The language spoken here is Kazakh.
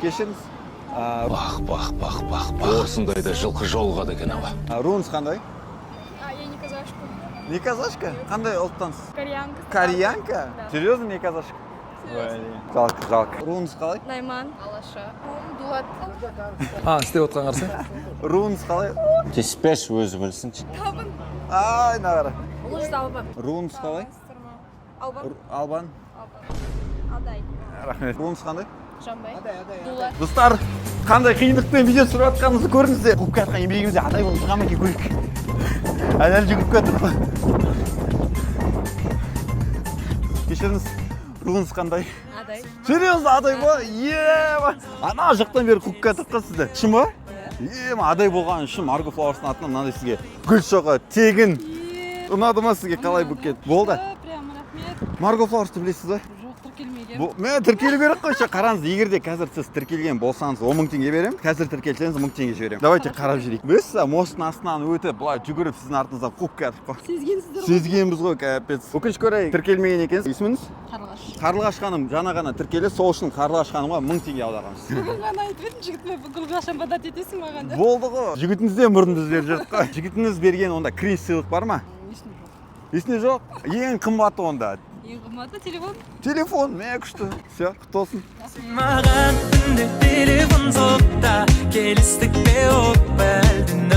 Кешіріңіз. Бақ. Осындайда жылқы жолығады екен ау. Руыңыз қандай? Я не казашка. Не казашка? Қандай ұлттансыз? Кореянка. Кореянка? Да. Серьезно, не казашка? Жалко. Руыңыз қалай? Найман. Алаша. Дулат. істеп отқан қарсы. Руыңыз қалай? Теспеш өзі білсінші. Табын. Ай, нағара. Ұлыш Албан. Руыңыз қалай? Албан. Албан. Адай. Рахмет. Руыңыз қандай? Жамбай. Дулат. Достар, қандай қиындықпен видео түсіріп жатқанымызды көрдіңіздер. Қуып жатқан еңбегімізде адай болып шыға ма екен көрейік. Әлі жүгіріп кетіп қой. Кешіріңіз, руыңыз қандай? Адай. Серьезно, адай ба? Ана жақтан бері қуып кетіп қой сізді. Шын ба? Адай болған үшін Margo Flowers'ың атынан мынандай сізге гүл шоғы тегін. Ұнады ма сізге қалай болып кетті? Болды. Прям рахмет. Margo Flowers'ты білесіз ба? Жоқ, тіркелмеген. Мен тіркелу керек қой. Қараңыз, егер де қазір сіз тіркелген болсаңыз 10 мың теңге беремін. Қазір тіркелсеңіз 1000 теңге жіберемін. Давайте қарап жүрейік. Біз мосттың астынан өтіп, былай жүгіріп сіздің артыңыздан қуып кетіп қой. Сезгенсіздер ғой. Сезгенбіз ғой, капец. Өкінішке орай тіркелмеген екенсіз. Есіміңіз? Қарлығаш. Қарлығаш ханым жаңа ғана тіркелді. Сол үшін Қарлығаш ханымға 1000 теңге аударғанбыз. Бүгін ғана айтып едім, жігітіме бүкіл қашан бадат етесің маған деп. Болды ғой. Жігітіңізден мұрынды іздеп жүрдік қой. Жігітіңіз берген онда кринж сыйлық бар ма? Есінде жоқ. Ең қымбаты онда. Ең қымбаты телефон. Телефон, күшті. Все, құтты болсын. Маған түнде телефон соқта, келістік пе от бәлдің